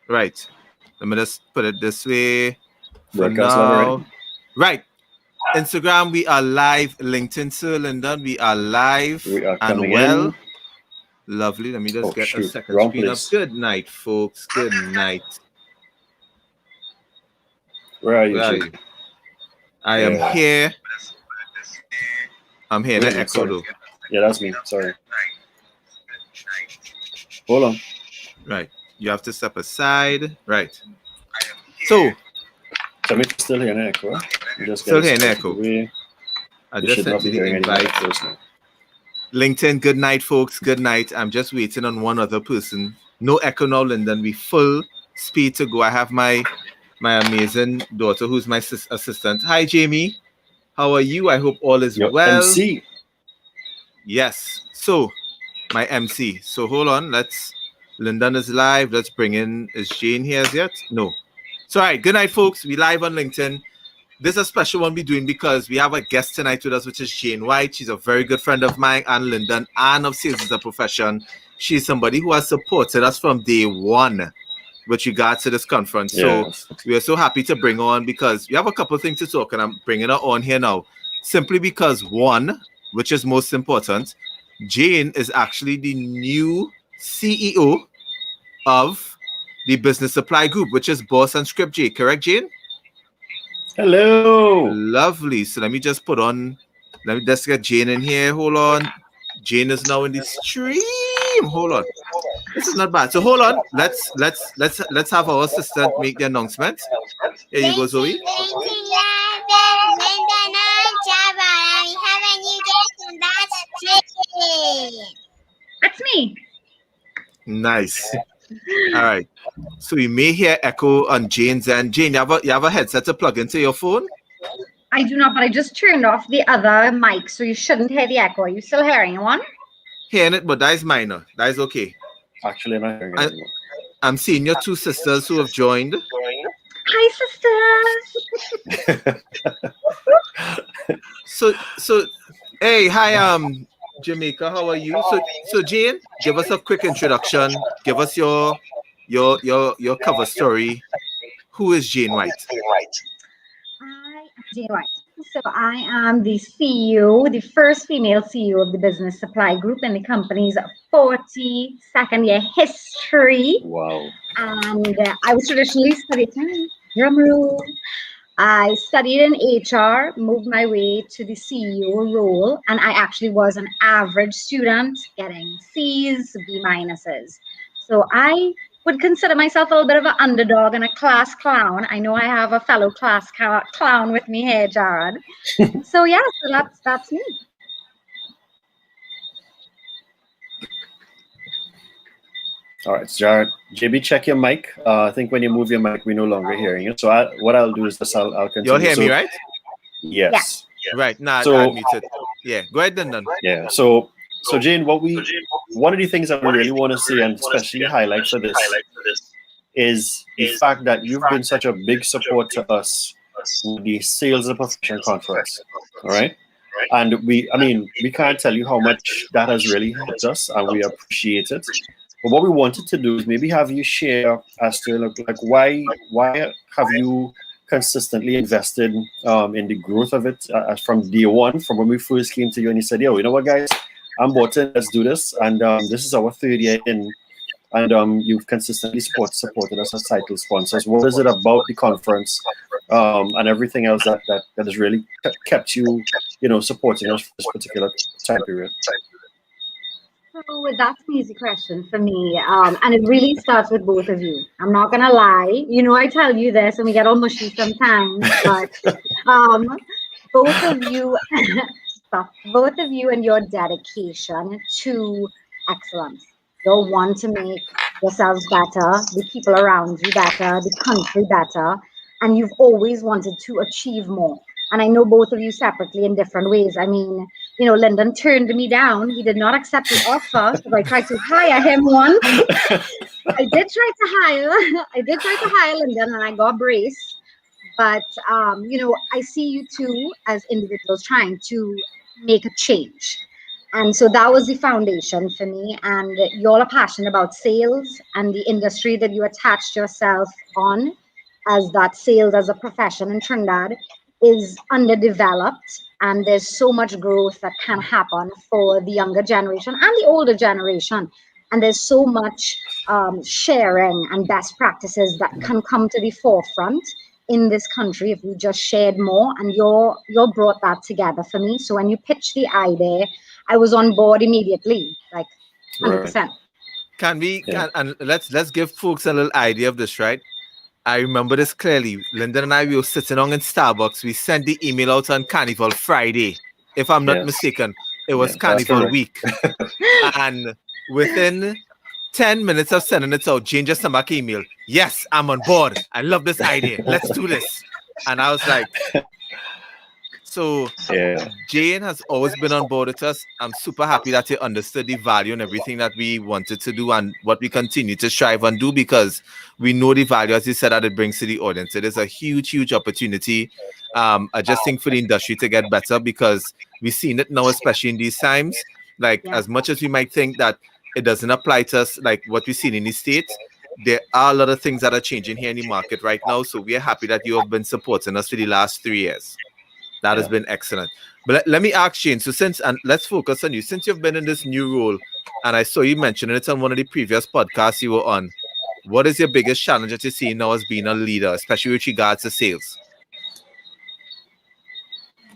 Right. Let me just put it this way for Broadcast live already. now. Right. Instagram, we are live. LinkedIn, Sir Lyndon, we are live We are and coming well. in. Lovely. Let me just Oh get a shoot, second wrong screen up. place. Good night, folks. Good night. Where are you, Where are Jim? you? I am Yeah. here. I'm here in Wait a the minute, echo sorry. though. Yeah, that's me. Sorry. Hold on. Right. You have to step aside. Right. So, Tell me if you're still hearing an echo. You just get still this here in out of the echo. way. I You just should not sent be you the hearing any more invite. echoes now. LinkedIn, good night, folks. Good night. I'm just waiting on one other person. No echo now, Lyndon. We full speed to go. I have my amazing daughter who's my assistant. Hi, Jamie. How are you? I hope all is Your well. MC. Yes. So, my MC. So hold on. Lyndon is live. Let's bring in. Is Jane here as yet? No. So, all right. Good night, folks. We live on LinkedIn. This is a special one we're doing because we have a guest tonight with us, which is Jane Wight. She's a very good friend of mine and Lyndon and of Sales as a Profession. She's somebody who has supported us from day one with regards to this conference. Yes. So we are so happy to bring her on because we have a couple of things to talk, and I'm bringing her on here now. Simply because one, which is most important, Jane is actually the new CEO of the Business Supply Group, which is Boss and Script J. Correct, Jane? Hello. Lovely. So let me just let me just get Jane in here. Hold on. Jane is now in the stream. Hold on. This is not bad. So hold on. Let's have our assistant make the announcement. Here you go, Zoe. That's me. Nice. All right. So you may hear echo on Jane's end. Jane, you have a headset to plug into your phone? I do not, but I just turned off the other mic, so you shouldn't hear the echo. Are you still hearing one? Hearing it, but that is minor. That is okay. Actually, I'm not hearing it anymore. I'm seeing your two sisters who have joined. Hi, sisters. So hey, hi, Jamaica, how are you? So Jane, give us a quick introduction. Give us your cover story. Who is Jane Wight? I am Jane Wight. So I am the CEO, the first female CEO of the Business Supply Group in the company's 42nd year history. Wow. And I was traditionally studied drum roll. I studied in HR, moved my way to the CEO role, and I actually was an average student getting C's, B minuses. So I would consider myself a little bit of an underdog and a class clown. I know I have a fellow class clown with me here, Jared. So yeah, so that's me. All right, Jared. JB, check your mic. I think when you move your mic, we're no longer hearing you. So what I'll do is just I'll continue. You'll hear me, right? Yes. Yeah. Right. Nah, So I muted. Yeah. Go ahead then. Yeah. So Jane, one of the things that we really want to see and especially highlight for this is the fact that you've been such a big support to us with the Sales as a Profession conference. All right. And we can't tell you how much that has really helped us, and we appreciate it. But what we wanted to do is maybe have you share as to like why have you consistently invested in the growth of it from day one, from when we first came to you and you said, yo, you know what, guys, I'm bought in, let's do this. And this is our third year in. And you've consistently supported us as title sponsors. What is it about the conference and everything else that has really kept you, supporting us for this particular time period? So that's an easy question for me. And it really starts with both of you. I'm not going to lie. I tell you this and we get all mushy sometimes, but both of you, both of you and your dedication to excellence. You'll want to make yourselves better, the people around you better, the country better, and you've always wanted to achieve more. And I know both of you separately in different ways. I mean, Lyndon turned me down. He did not accept the offer. So I tried to hire him once. I did try to hire Lyndon and I got braced. But, I see you two as individuals trying to make a change. And so that was the foundation for me. And you all are passionate about sales and the industry that you attached yourself on, as that sales as a profession in Trinidad is underdeveloped. And there's so much growth that can happen for the younger generation and the older generation. And there's so much sharing and best practices that can come to the forefront in this country if we just shared more. And you're brought that together for me. So when you pitched the idea, I was on board immediately, like 100%. Can we and let's give folks a little idea of this, right? I remember this clearly. Lyndon and I, we were sitting on in Starbucks. We sent the email out on Carnival Friday, if I'm not mistaken. It was Carnival week. And within 10 minutes of sending it out, Jane just sent back an email. Yes, I'm on board. I love this idea. Let's do this. And I was like, so Jane has always been on board with us. I'm super happy that you understood the value and everything that we wanted to do and what we continue to strive and do, because we know the value, as you said, that it brings to the audience. It is a huge, huge opportunity. I just think for the industry to get better, because we've seen it now, especially in these times. Like, as much as we might think that it doesn't apply to us, like what we've seen in the States, there are a lot of things that are changing here in the market right now. So we are happy that you have been supporting us for the last 3 years. That has been excellent. But let me ask Shane, so and let's focus on you. Since you've been in this new role, and I saw you mentioning it on one of the previous podcasts you were on, what is your biggest challenge that you see now as being a leader, especially with regards to sales?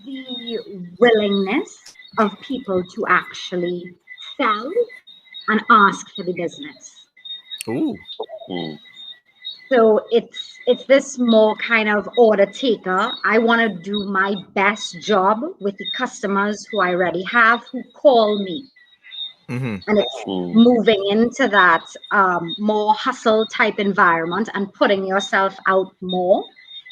The willingness of people to actually sell and ask for the business. Ooh. So it's this more kind of order taker. I want to do my best job with the customers who I already have, who call me. And it's moving into that more hustle type environment, and putting yourself out more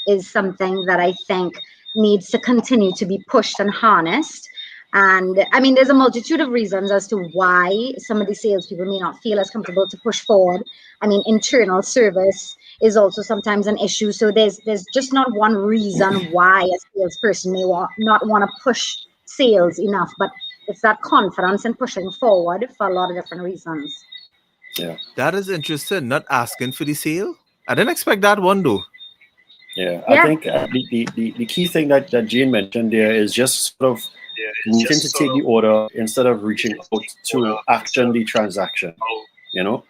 is something that I think needs to continue to be pushed and harnessed. And I mean, there's a multitude of reasons as to why some of the salespeople may not feel as comfortable to push forward. I mean, internal service is also sometimes an issue. So there's just not one reason why a salesperson may not want to push sales enough, but it's that confidence in pushing forward for a lot of different reasons. Yeah, that is interesting. Not asking for the sale. I didn't expect that one though. Yeah, I think the key thing that Jane mentioned there is just sort of waiting to take the order instead of reaching out to action the transaction. You know,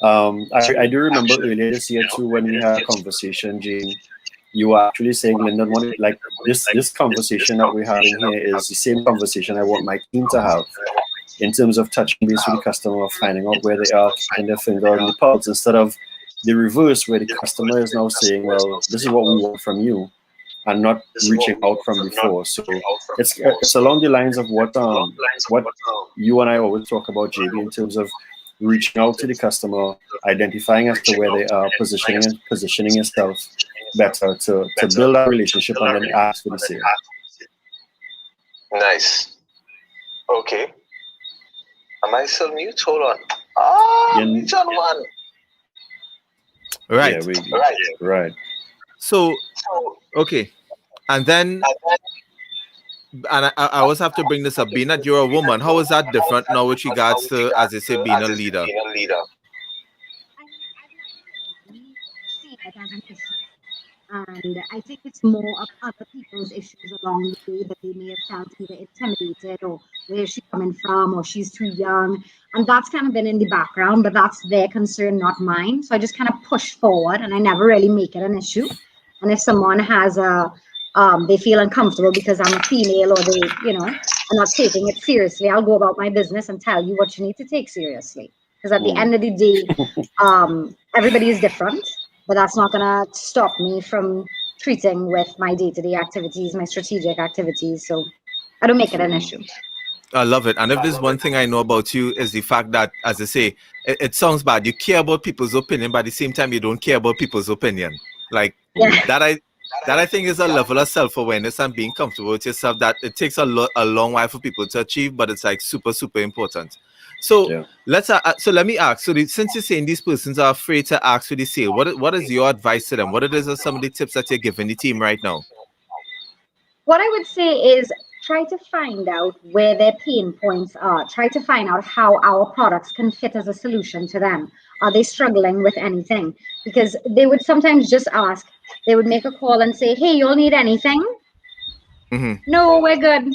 I do remember earlier this year too, when we had a conversation, Jane, you were actually saying, Lyndon, like this conversation that we're having here is the same conversation I want my team to have, in terms of touching base with the customer, finding out where they are, keeping their finger on the pulse, instead of the reverse, where the customer is now saying, well, this is what we want from you, and not reaching out from before. So it's along the lines of what you and I always talk about, JB, in terms of reaching out to the customer, identifying as to where they are, positioning yourself better to build that relationship, and then ask for the sale. Nice. Okay. Am I still mute? Hold on. Mute on one. Right. Yeah, right. So, okay. And then, and I always have to bring this up, being that you're a woman, how is that different now with regards to, as I say, being a leader? I see it as an issue. And I think it's more of other people's issues along the way, that they may have felt either intimidated, or where's she coming from, or she's too young. And that's kind of been in the background, but that's their concern, not mine. So I just kind of push forward, and I never really make it an issue. And if someone has they feel uncomfortable because I'm a female, or they, are not taking it seriously, I'll go about my business and tell you what you need to take seriously. Because at the end of the day, everybody is different. But that's not going to stop me from treating with my day-to-day activities, my strategic activities. So I don't make it an issue. I love it. And if there's one thing I know about you, is the fact that, as I say, it sounds bad. You care about people's opinion, but at the same time, you don't care about people's opinion. Like that I think is a level of self-awareness and being comfortable with yourself that it takes a long while for people to achieve, but it's like super, super important. So let me ask. So since you're saying these persons are afraid to ask for the sale, what is your advice to them? What are some of the tips that you're giving the team right now? What I would say is try to find out where their pain points are. Try to find out how our products can fit as a solution to them. Are they struggling with anything? Because they would sometimes just ask, they would make a call and say, hey, you all need anything? No, we're good.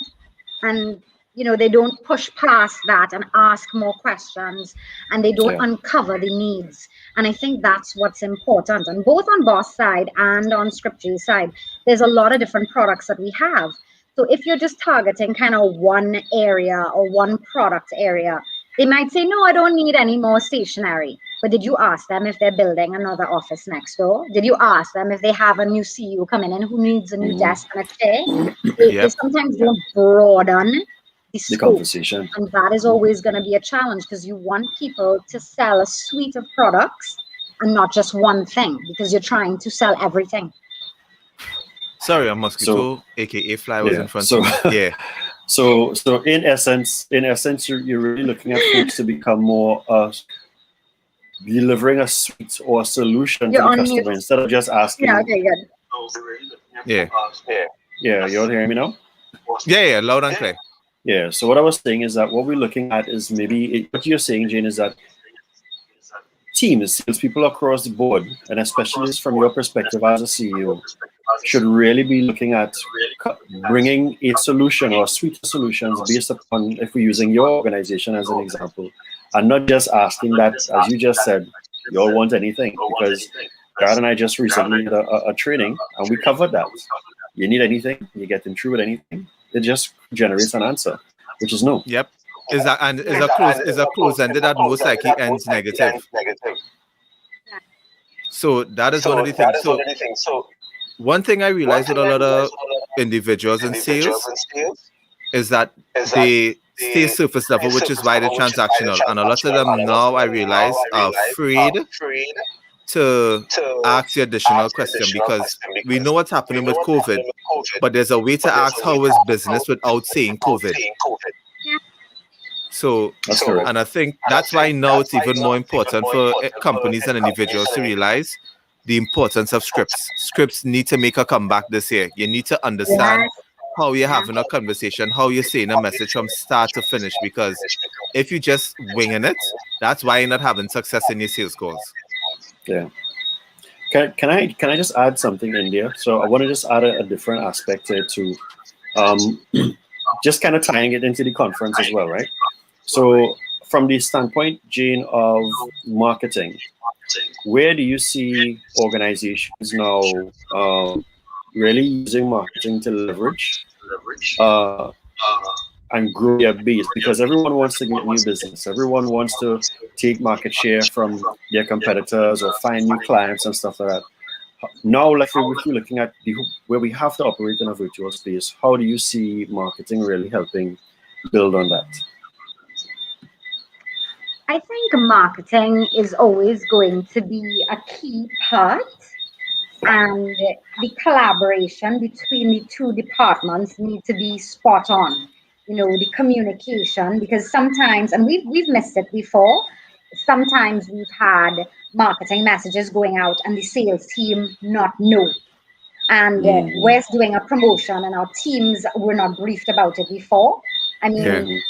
And they don't push past that and ask more questions, and they don't uncover the needs. And I think that's what's important. And both on Boss side and on Script's side, there's a lot of different products that we have. So if you're just targeting kind of one area or one product area, they might say, no, I don't need any more stationery. But did you ask them if they're building another office next door? Did you ask them if they have a new CEO coming in who needs a new desk and a chair? They sometimes don't broaden the conversation. And that is always going to be a challenge, because you want people to sell a suite of products and not just one thing, because you're trying to sell everything. Sorry, a mosquito, aka fly, was in front of me. Yeah. So in essence, you're really looking at folks to become more delivering a suite or a solution to the customer instead of just asking. Yeah, okay, good. Yeah, you're hearing me now? Yeah, loud and clear. Yeah, so what I was saying is that what we're looking at is what you're saying, Jane, is that teams, salespeople across the board, and especially from your perspective as a CEO, should really be looking at bringing a solution or a suite of solutions based upon, if we're using your organization as an example, and not just asking that, as you just said, you all want anything, because Brad and I just recently had a training, and we covered that. You need anything, you get them through with anything, it just generates an answer, which is no. Yep. Is a close ended that most likely ends negative. So that is one of the things. So one thing I realized with a lot of individuals in sales is that they stay surface level, which is why they're transactional. And a lot of them now, I realize, are afraid to ask the additional question, because we know what's happening with COVID, but there's a way to ask how is business without saying COVID. So, and I think that's why now it's even more important for companies and individuals to realize the importance of scripts. Scripts need to make a comeback this year. You need to understand how you're having a conversation, how you're saying a message from start to finish, because if you just winging it, that's why you're not having success in your sales calls. Yeah. Can I just add something in there? So I want to just add a different aspect to it too. Just kind of tying it into the conference as well, right? So from the standpoint, Jane, of marketing, where do you see organizations now really using marketing to leverage and grow their base? Because everyone wants to get new business. Everyone wants to take market share from their competitors or find new clients and stuff like that. Now, like if we're looking at where we have to operate in a virtual space, how do you see marketing really helping build on that? I think marketing is always going to be a key part, and the collaboration between the two departments need to be spot on. The communication, because sometimes, and we've missed it before, sometimes we've had marketing messages going out and the sales team not know. And we're doing a promotion and our teams were not briefed about it before. I mean,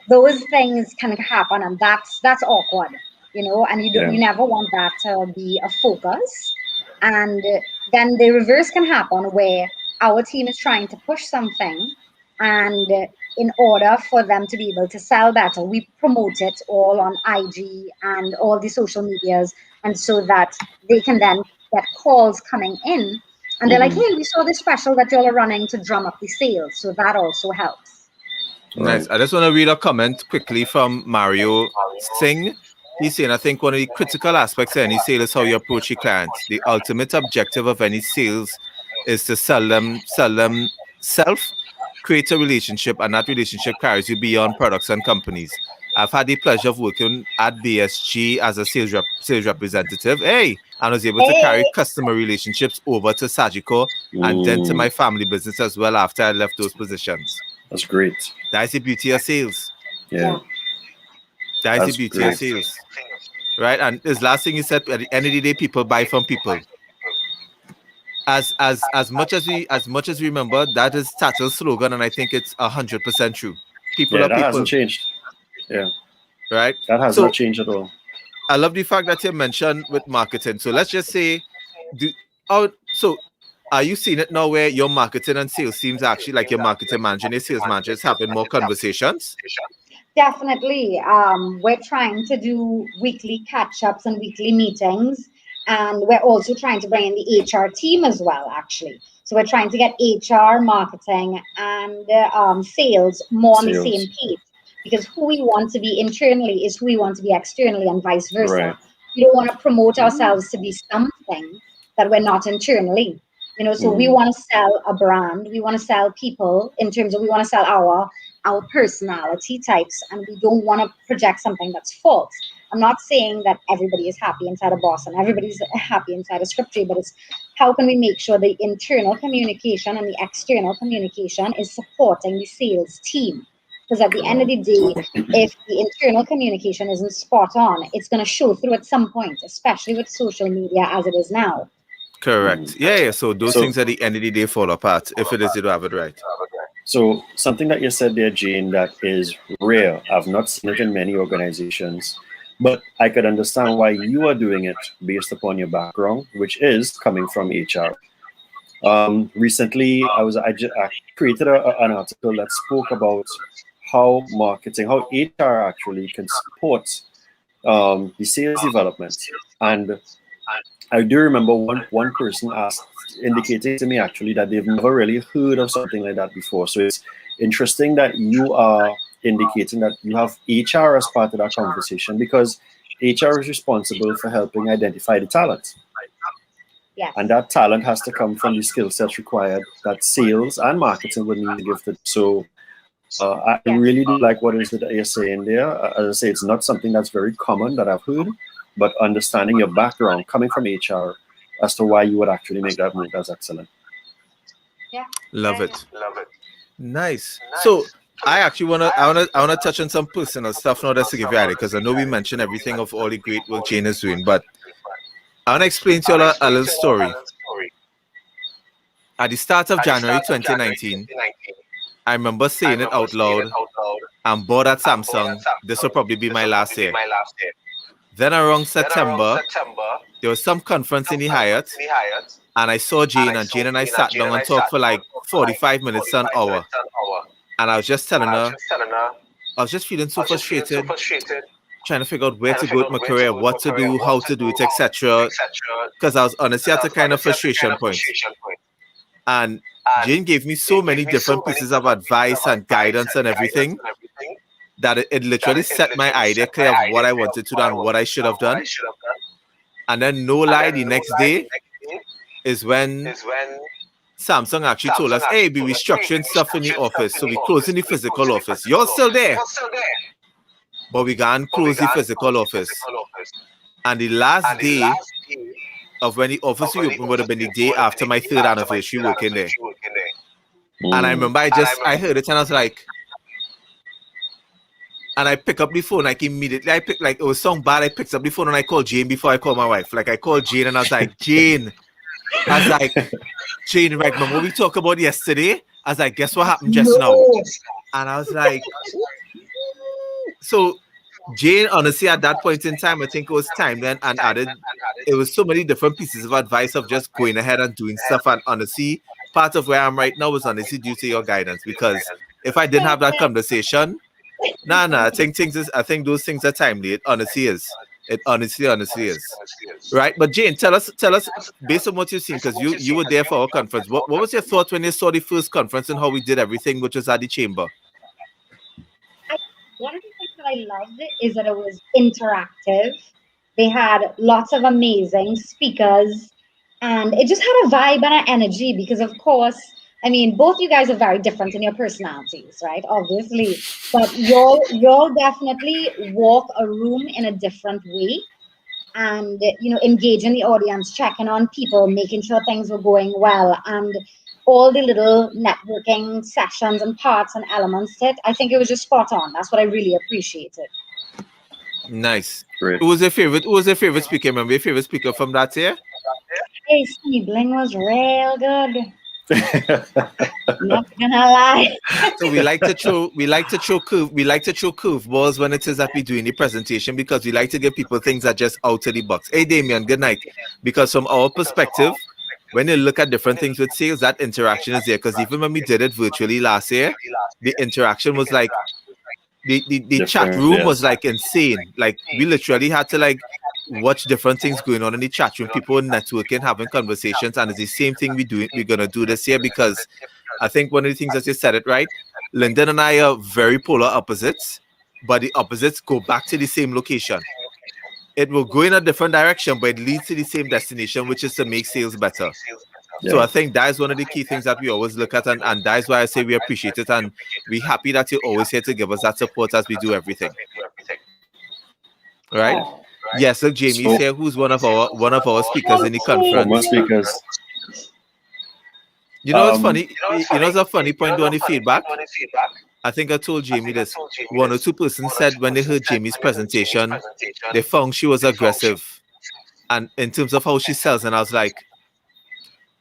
those things can happen, and that's awkward, and you never want that to be a focus. And then the reverse can happen, where our team is trying to push something, and in order for them to be able to sell better, we promote it all on IG and all the social medias, and so that they can then get calls coming in, and they're like, hey, we saw this special that y'all are running to drum up the sales. So that also helps. Nice. I just want to read a comment quickly from Mario Singh. He's saying, I think one of the critical aspects of any sale is how you approach your clients. The ultimate objective of any sales is to sell them self, create a relationship, and that relationship carries you beyond products and companies. I've had the pleasure of working at BSG as a sales representative. And I was able to carry customer relationships over to Sagicor and then to my family business as well after I left those positions. That's great. That's the beauty of sales. Yeah. That's the beauty of sales. Right? And this last thing you said, at the end of the day, people buy from people. as much as we remember, that is Tattle's slogan, and I think it's 100% true. People Yeah, are that people, hasn't changed. Yeah, right? that has So not changed at all. I love the fact that you mentioned with marketing. So let's just say, so are you seeing it now where your marketing and sales teams are actually like your marketing manager and your sales manager is having more conversations? Definitely. We're trying to do weekly catch-ups and weekly meetings, and we're also trying to bring in the HR team as well, actually. So we're trying to get HR, marketing, and sales more on the Sales. same page, because who we want to be internally is who we want to be externally, and vice versa. Right. We don't want to promote ourselves to be something that we're not internally. So we want to sell a brand, we want to sell people in terms of we want to sell our personality types, and we don't want to project something that's false. I'm not saying that everybody is happy inside a boss and everybody's happy inside a scripture, but it's how can we make sure the internal communication and the external communication is supporting the sales team? Because at the end of the day, if the internal communication isn't spot on, it's going to show through at some point, especially with social media as it is now. Correct. Yeah. So those things at the end of the day fall apart if it is you don't have it right. So something that you said there, Jane, that is rare. I've not seen it in many organizations, but I could understand why you are doing it based upon your background, which is coming from HR. Recently, I created an article that spoke about how HR actually can support the sales development. And I do remember one person indicating to me actually that they've never really heard of something like that before. So it's interesting that you are indicating that you have HR as part of that conversation, because HR is responsible for helping identify the talent. Yes. And that talent has to come from the skill sets required that sales and marketing would need to give to. So I really do like what it is that you're saying there. As I say, it's not something that's very common that I've heard, but understanding your background coming from HR as to why you would actually make that move, that's excellent. Yeah. Love it. Nice. So I actually wanna touch on some personal stuff now just to give you idea, because I know we mentioned everything of all the great work Jane is doing, but I wanna explain to you all a little story. At the start of January 2019, I remember saying it out loud, I'm bored at Samsung. This will probably be my last year. Then around September, there was some conference in the Hyatt, and I saw Jane, and Jane and I sat down and talked for like 45 minutes to an hour. And I was just telling her, I was just feeling so frustrated, trying to figure out where to go with my career, what to do, how to do it, etc. Because I was honestly at a kind of frustration point. And Jane gave me so many different pieces of advice and guidance and everything that it literally set my idea clear of what I wanted to do and what I should have done. And then, no lie, the next day is when Samsung actually told us, hey, we're restructuring stuff in the office, so we're closing the physical office. You're still there, but we can't close the physical office. And the last day of when the office reopened would have been the day after my 3rd anniversary working there. And I remember I heard it and I was like, and I pick up the phone like immediately. I picked, like, it was so bad. I picked up the phone and I called Jane before I called my wife. Like, I called Jane and I was like, Jane, right, remember what we talked about yesterday? I was like, guess what happened just now? And I was like, so Jane, honestly, at that point in time, I think it was time then and added, it was so many different pieces of advice of just going ahead and doing stuff. And honestly, part of where I'm right now was honestly due to your guidance, because if I didn't have that conversation, I think those things are timely. It honestly is. It honestly is. Right? But Jane, tell us, based on what you've seen, because you were there for our conference. What was your thought when you saw the first conference and how we did everything, which was at the chamber? One of the things that I loved is that it was interactive. They had lots of amazing speakers, and it just had a vibe and an energy, because of course, I mean, both you guys are very different in your personalities, right? Obviously, but you'll definitely walk a room in a different way, and engaging the audience, checking on people, making sure things were going well, and all the little networking sessions and parts and elements to it. I think it was just spot on. That's what I really appreciated. Nice. Great. Who was your favorite speaker? Remember your favorite speaker from that year? Hey, Sneebling was real good. Not gonna lie. So we like to throw curveballs when it is that we doing the presentation, because we like to give people things that just out of the box. Hey Damien, good night. Because from our perspective, when you look at different things with sales, that interaction is there. Because even when we did it virtually last year, the interaction was like the chat room was like insane. Like we literally had to like watch different things going on in the chat room, people networking, having conversations, and it's the same thing we're gonna do this year, because I think one of the things that you said it right, Lyndon and I are very polar opposites, but the opposites go back to the same location. It will go in a different direction, but it leads to the same destination, which is to make sales better. Yeah. So I think that is one of the key things that we always look at, and that is why I say we appreciate it, and we're happy that you're always here to give us that support as we do everything. Right? Yes, look, Jamie's here, who's one of our speakers in the conference. More speakers. You know, it's funny. You know, it's a funny point on the feedback. I think I told Jamie this. One or two persons said when they heard Jamie's presentation, they found she was aggressive, and in terms of how she sells. And I was like,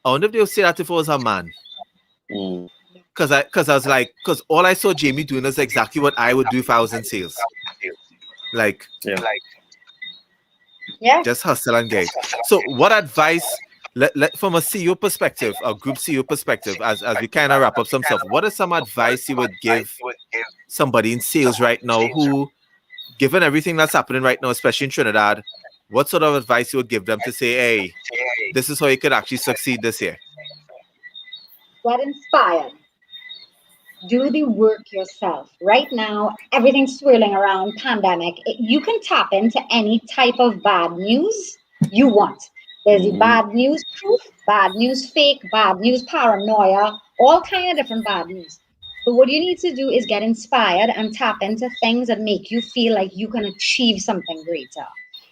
I wonder if they'll say that if I was a man. Because I was like, because all I saw Jamie doing is exactly what I would do if I was in sales. Like, just hustle and get. So, what advice? From a CEO perspective, a group CEO perspective, as we kind of wrap up some stuff, what is some advice you would give somebody in sales right now who, given everything that's happening right now, especially in Trinidad, what sort of advice you would give them to say, hey, this is how you could actually succeed this year? Get inspired. Do the work yourself. Right now, everything's swirling around pandemic. You can tap into any type of bad news you want. There's the bad news proof, bad news fake, bad news paranoia, all kind of different bad news. But what you need to do is get inspired and tap into things that make you feel like you can achieve something greater.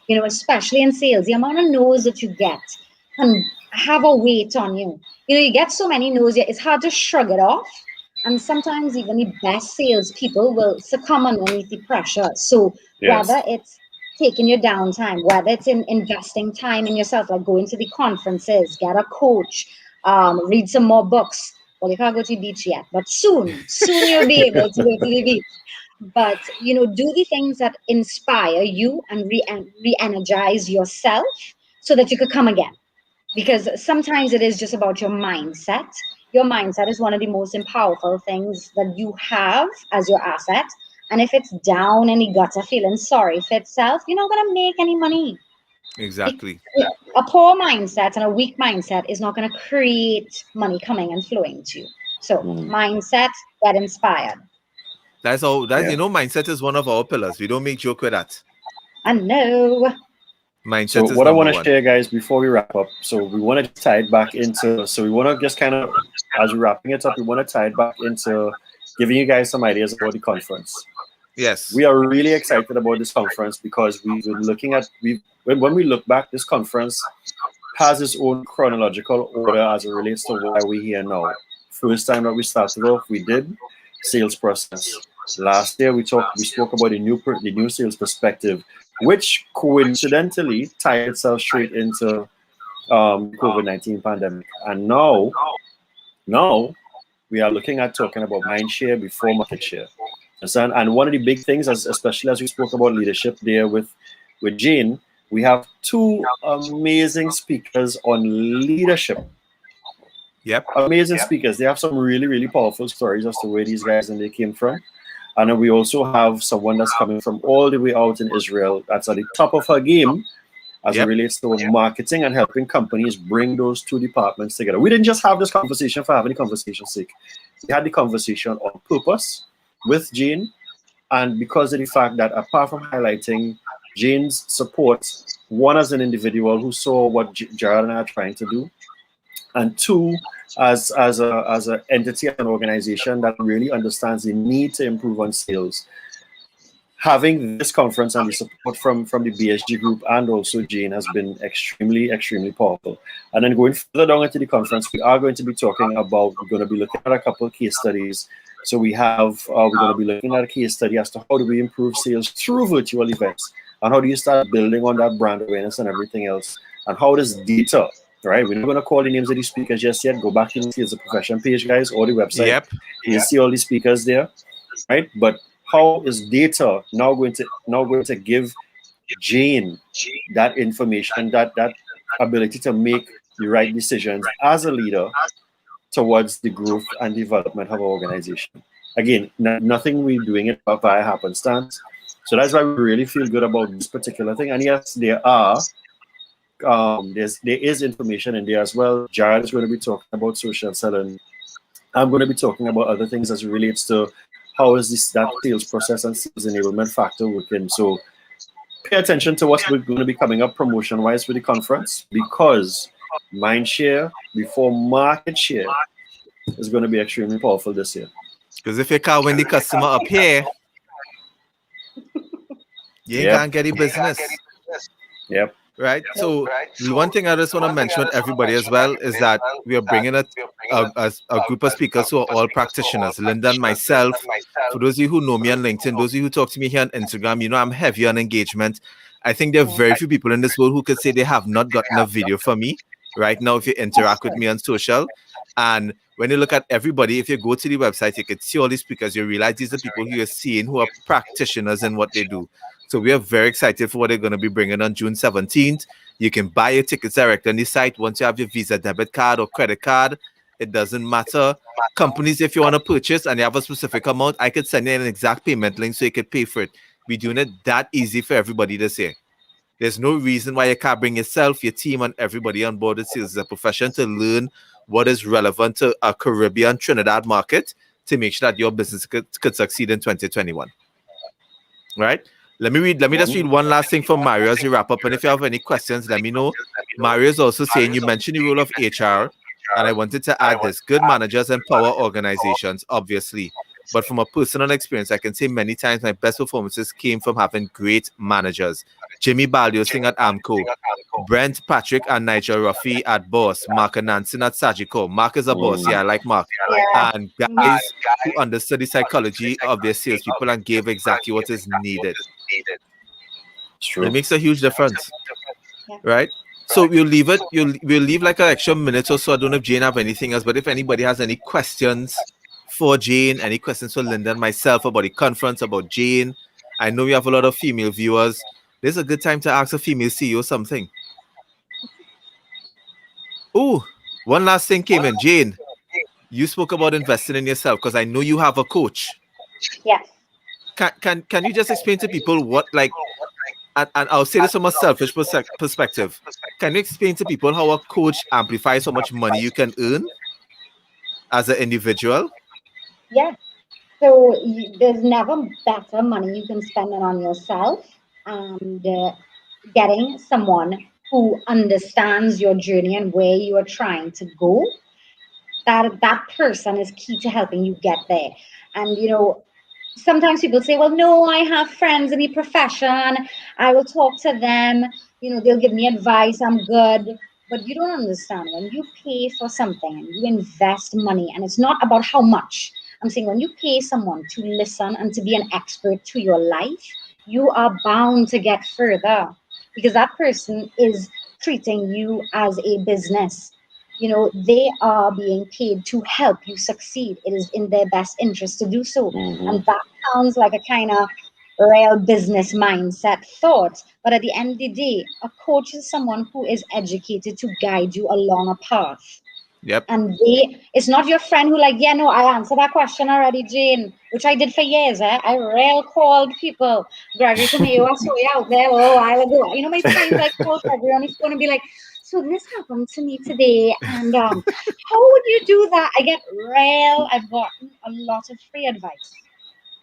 You know, especially in sales, the amount of no's that you get can have a weight on you. You know, you get so many no's, it's hard to shrug it off. And sometimes even the best salespeople will succumb underneath the pressure. So whether it's taking your downtime, whether it's in investing time in yourself, like going to the conferences, get a coach, read some more books. Well, you can't go to the beach yet, but soon you'll be able to go to the beach. But, you know, do the things that inspire you and re-energize yourself so that you could come again. Because sometimes it is just about your mindset. Your mindset is one of the most powerful things that you have as your asset. And if it's down and you got a feeling sorry for itself, you're not going to make any money. Exactly. A poor mindset and a weak mindset is not going to create money coming and flowing to you. So mindset, get inspired. That's all. You know, mindset is one of our pillars. We don't make joke with that. I know. Mindset so is what I want to one. share, guys, before we wrap up, so we want to tie it back into, so we want to just kind of, as we're wrapping it up, we want to tie it back into giving you guys some ideas about the conference. Yes. We are really excited about this conference because we've been looking at, when we look back, this conference has its own chronological order as it relates to why we're here now. First time that we started off, we did sales process. Last year, we spoke about the new sales perspective, which coincidentally tied itself straight into COVID-19 pandemic. And now we are looking at talking about mind share before market share. And one of the big things, especially as we spoke about leadership there with Jane, we have two amazing speakers on leadership. Yep. Amazing speakers. They have some really, really powerful stories as to where these guys and they came from. And then we also have someone that's coming from all the way out in Israel that's at the top of her game as it relates to marketing and helping companies bring those two departments together. We didn't just have this conversation for having the conversation's sake. We had the conversation on purpose with Jane, and because of the fact that apart from highlighting Jane's support, one as an individual who saw what Jared and I are trying to do, and two, as an entity and an organization that really understands the need to improve on sales. Having this conference and the support from the BSG group and also Jane has been extremely, extremely powerful. And then going further down into the conference, we are going to be talking about, we're going to be looking at a couple of case studies. So we have, we're going to be looking at a case study as to how do we improve sales through virtual events, and how do you start building on that brand awareness and everything else, and how does data right? We're not going to call the names of these speakers just yet. Go back to the Sales of Profession page, guys, or the website. Yep. You see all the speakers there, right? But how is data now going to give Jane that information, that ability to make the right decisions as a leader towards the growth and development of our organization? Again, nothing we're doing it via happenstance. So that's why we really feel good about this particular thing. And yes, there is information in there as well. Jared is going to be talking about social selling. I'm going to be talking about other things as it relates to how is that sales process and sales enablement factor working. So pay attention to what's going to be coming up promotion-wise with the conference, because mind share before market share is going to be extremely powerful this year. Because if you can't win the customer up here, you ain't gonna get the business. Yep. Right. So the one thing I just want to mention with everybody as well is that we are bringing a group of speakers who are all practitioners. Linda and myself. For those of you who know me on LinkedIn, those of you who talk to me here on Instagram, you know I'm heavy on engagement. I think there are very few people in this world who could say they have not gotten a video from me right now if you interact with me on social. And when you look at everybody, if you go to the website, you can see all these speakers. You realize these are people who you're seeing who are practitioners in what they do. So we are very excited for what they're going to be bringing on June 17th. You can buy your tickets direct on the site. Once you have your Visa debit card or credit card, it doesn't matter. Companies, if you want to purchase and you have a specific amount, I could send you an exact payment link so you could pay for it. We're doing it that easy for everybody this year. There's no reason why you can't bring yourself, your team, and everybody on board with Sales as a Profession to learn what is relevant to a Caribbean Trinidad market to make sure that your business could succeed in 2021. Right? Let me just read one last thing from Mario as we wrap up. And if you have any questions, let me know. Mario is also saying you mentioned the role of HR, and I wanted to add this. Good managers empower organizations, obviously. But from a personal experience, I can say many times my best performances came from having great managers. Jimmy Baldiosing at Amco, Brent Patrick and Nigel Ruffy at Boss, Mark and Nansen at Sagicor. Mark is a boss, yeah, I like Mark. And guys who understood the psychology of their salespeople and gave exactly what is needed. It makes a huge difference, right? So we'll leave it. We'll leave like an extra minute or so. I don't know if Jane have anything else, but if anybody has any questions for Jane, any questions for Linda and myself about the conference, about Jane, I know we have a lot of female viewers. This is a good time to ask a female CEO something. Oh, one last thing came in. Jane, you spoke about investing in yourself because I know you have a coach. Yes. Can you just explain to people what, like, and I'll say this from a selfish perspective. Can you explain to people how a coach amplifies how much money you can earn as an individual? Yeah. So there's never better money you can spend it on yourself, and getting someone who understands your journey and where you are trying to go. That person is key to helping you get there. And sometimes people say, well, no, I have friends in the profession, I will talk to them, they'll give me advice, I'm good. But you don't understand, when you pay for something and you invest money, and it's not about how much. I'm saying when you pay someone to listen and to be an expert to your life, you are bound to get further, because that person is treating you as a business. They are being paid to help you succeed. It is in their best interest to do so. And that sounds like a kind of real business mindset thought. But at the end of the day, a coach is someone who is educated to guide you along a path. Yep. And it's not your friend who I answered that question already, Jane, which I did for years. I rail called people. Gregory from AO, I saw you out there a little while ago. My friends called Gregory on his phone and be like, so this happened to me today, and how would you do that? I get I've gotten a lot of free advice.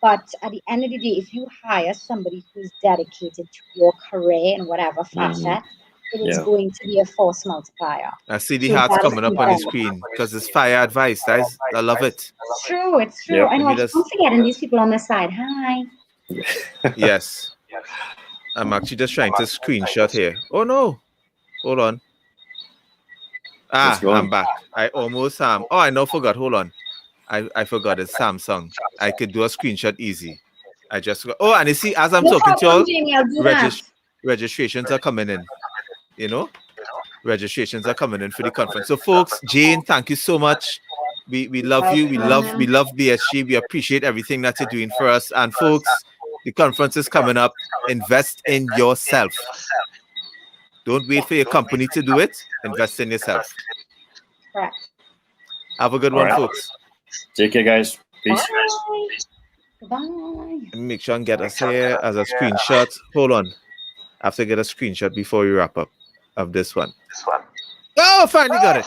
But at the end of the day, if you hire somebody who's dedicated to your career in whatever facet, it is going to be a force multiplier. I see the hearts coming up on the screen because it's fire advice. I love it. It's true. It's true. I know. I'm forgetting these people on the side. Hi. Yes. I'm actually just trying to screenshot here. Oh, no. Hold on. I'm back. I almost Oh, I now forgot. Hold on. I forgot it's Samsung. I could do a screenshot easy. I just forgot. Oh, and you see, as I'm talking to y'all, registrations are coming in. registrations are coming in for the conference. So folks, Jane, thank you so much. We love you. We love BSG. We appreciate everything that you're doing for us. And folks, the conference is coming up. Invest in yourself. Don't wait for your company to do it. Invest in yourself. Correct. Have a good one, folks. Take care, guys. Peace. Bye. Let me make sure and get us here as a screenshot. Hold on. I have to get a screenshot before we wrap up of this one. Oh, finally got it.